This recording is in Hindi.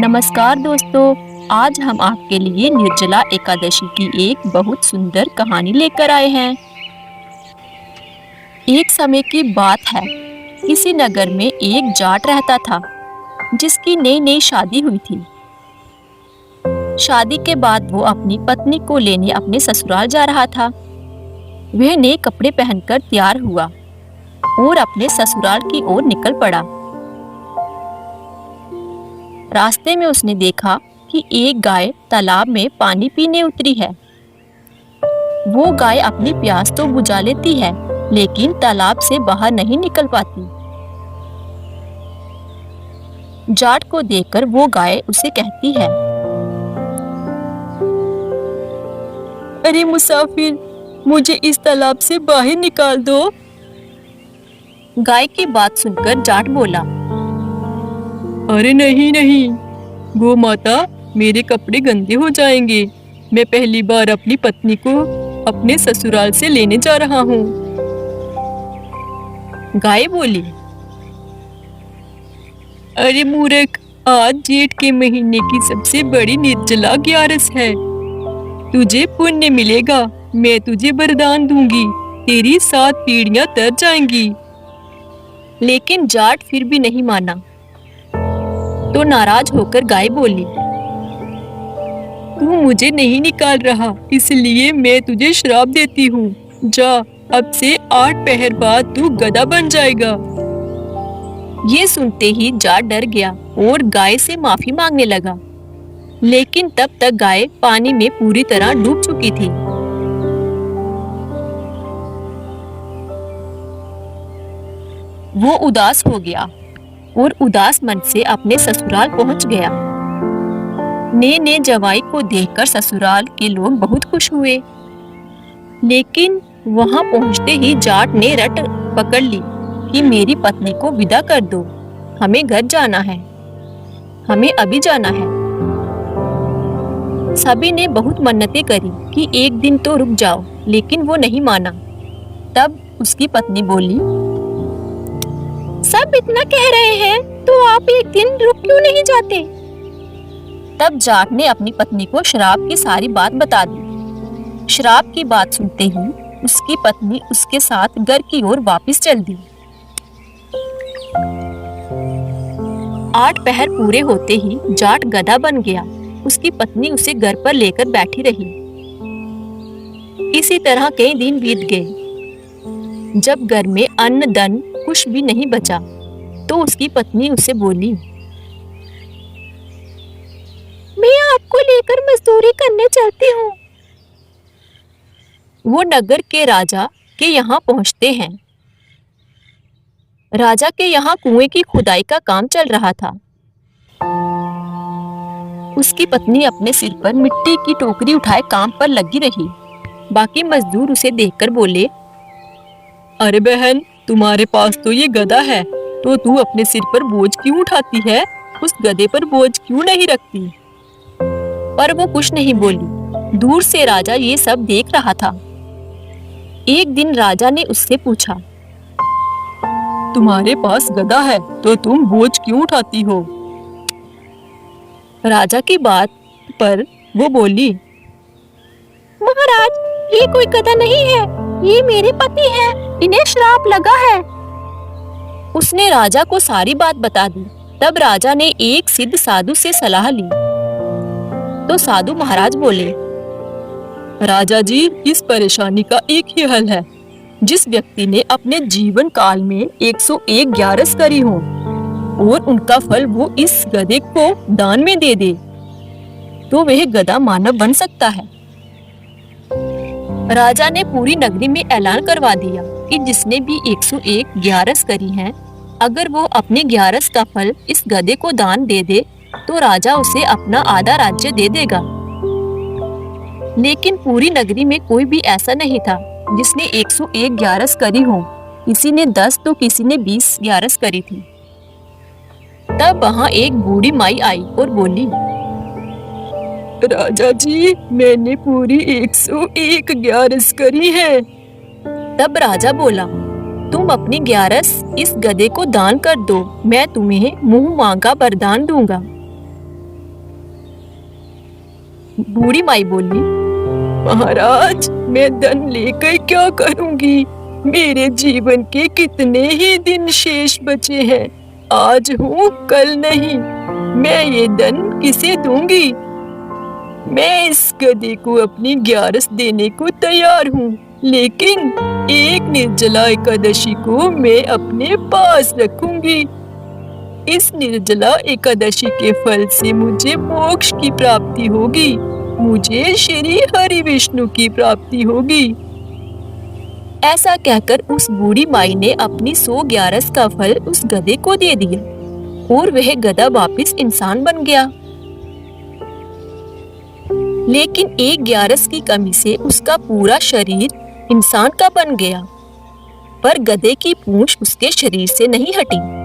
नमस्कार दोस्तों, आज हम आपके लिए निर्जला एकादशी की एक बहुत सुंदर कहानी लेकर आए हैं। एक समय की बात है, किसी नगर में एक जाट रहता था जिसकी नई नई शादी हुई थी। शादी के बाद वो अपनी पत्नी को लेने अपने ससुराल जा रहा था। वह नए कपड़े पहनकर तैयार हुआ और अपने ससुराल की ओर निकल पड़ा। रास्ते में उसने देखा कि एक गाय तालाब में पानी पीने उतरी है। वो गाय अपनी प्यास तो बुझा लेती है, लेकिन तालाब से बाहर नहीं निकल पाती। जाट को देखकर वो गाय उसे कहती है, अरे मुसाफिर, मुझे इस तालाब से बाहर निकाल दो। गाय की बात सुनकर जाट बोला, अरे नहीं नहीं गो माता, मेरे कपड़े गंदे हो जाएंगे। मैं पहली बार अपनी पत्नी को अपने ससुराल से लेने जा रहा हूँ। गाय बोली, अरे मूर्ख, आज जेठ के महीने की सबसे बड़ी निर्जला ग्यारस है। तुझे पुण्य मिलेगा, मैं तुझे वरदान दूंगी, तेरी 7 पीढ़ियां तर जाएंगी। लेकिन जाट फिर भी नहीं माना। तो नाराज होकर गाय बोली, तू मुझे नहीं निकाल रहा, इसलिए मैं तुझे श्राप देती हूँ। जा, अब से 8 पहर बाद तू गधा बन जाएगा। ये सुनते ही जाट डर गया और गाय से माफी मांगने लगा। लेकिन तब तक गाय पानी में पूरी तरह डूब चुकी थी। वो उदास हो गया और उदास मन से अपने ससुराल पहुंच गया। नए जवाई को देखकर ससुराल के लोग बहुत खुश हुए। लेकिन वहां पहुंचते ही जाट ने रट पकड़ ली कि मेरी पत्नी को विदा कर दो, हमें घर जाना है, हमें अभी जाना है। सभी ने बहुत मन्नतें करी कि एक दिन तो रुक जाओ, लेकिन वो नहीं माना। तब उसकी पत्नी बोली, सब इतना कह रहे हैं तो आप एक दिन रुक क्यों नहीं जाते? तब जाट ने अपनी पत्नी को शराब की सारी बात बता दी। शराब की बात सुनते ही उसकी पत्नी उसके साथ घर की ओर वापस चल दी। 8 पहर पूरे होते ही जाट गधा बन गया। उसकी पत्नी उसे घर पर लेकर बैठी रही। इसी तरह कई दिन बीत गए। जब घर में अन्न धन कुछ भी नहीं बचा, तो उसकी पत्नी उसे बोली, मैं आपको लेकर मजदूरी करने चलती हूँ। वो नगर के राजा के यहाँ पहुँचते हैं। राजा के यहाँ कुएं की खुदाई का काम चल रहा था। उसकी पत्नी अपने सिर पर मिट्टी की टोकरी उठाए काम पर लगी रही। बाकी मजदूर उसे देखकर बोले, अरे बहन, तुम्हारे पास तो ये गधा है, तो तू अपने सिर पर बोझ क्यों उठाती है? उस गधे पर बोझ क्यों नहीं रखती? पर वो कुछ नहीं बोली। दूर से राजा ये सब देख रहा था। एक दिन राजा ने उससे पूछा, तुम्हारे पास गधा है तो तुम बोझ क्यों उठाती हो? राजा की बात पर वो बोली, महाराज, ये कोई गधा नहीं है, ये मेरे पति हैं, इन्हें श्राप लगा है। उसने राजा को सारी बात बता दी। तब राजा ने एक सिद्ध साधु से सलाह ली। तो साधु महाराज बोले, राजा जी, इस परेशानी का एक ही हल है। जिस व्यक्ति ने अपने जीवन काल में 101 ग्यारस करी हो और उनका फल वो इस गधे को दान में दे दे, तो वह गधा मानव बन सकता है। राजा ने पूरी नगरी में ऐलान करवा दिया कि जिसने भी 101 ग्यारस करी हैं, अगर वो अपने ग्यारस का फल इस गधे को दान दे दे, तो राजा उसे अपना आधा राज्य दे देगा। लेकिन पूरी नगरी में कोई भी ऐसा नहीं था जिसने 101 ग्यारस करी हो। किसी ने 10 तो किसी ने 20 ग्यारस करी थी। तब वहाँ एक बूढ़ी माई आई और बोली, राजा जी, मैंने पूरी 101 ग्यारस करी है। तब राजा बोला, तुम अपनी ग्यारस इस गधे को दान कर दो, मैं तुम्हें मुंह मांगा वरदान दूंगा। बूढ़ी माई बोली, महाराज, मैं धन लेकर क्या करूंगी? मेरे जीवन के कितने ही दिन शेष बचे हैं। आज हूँ कल नहीं। मैं ये धन किसे दूंगी? मैं इस गधे को अपनी ग्यारस देने को तैयार हूँ, लेकिन एक निर्जला एकादशी को मैं अपने पास रखूंगी। इस निर्जला एकादशी के फल से मुझे मोक्ष की प्राप्ति होगी। मुझे श्री हरि विष्णु की प्राप्ति होगी। ऐसा कहकर उस बूढ़ी माई ने अपनी 100 ग्यारस का फल उस गधे को दे दिया और वह गधा वापस इंसान बन गया। लेकिन एक ग्यारस की कमी से उसका पूरा शरीर इंसान का बन गया, पर गधे की पूंछ उसके शरीर से नहीं हटी।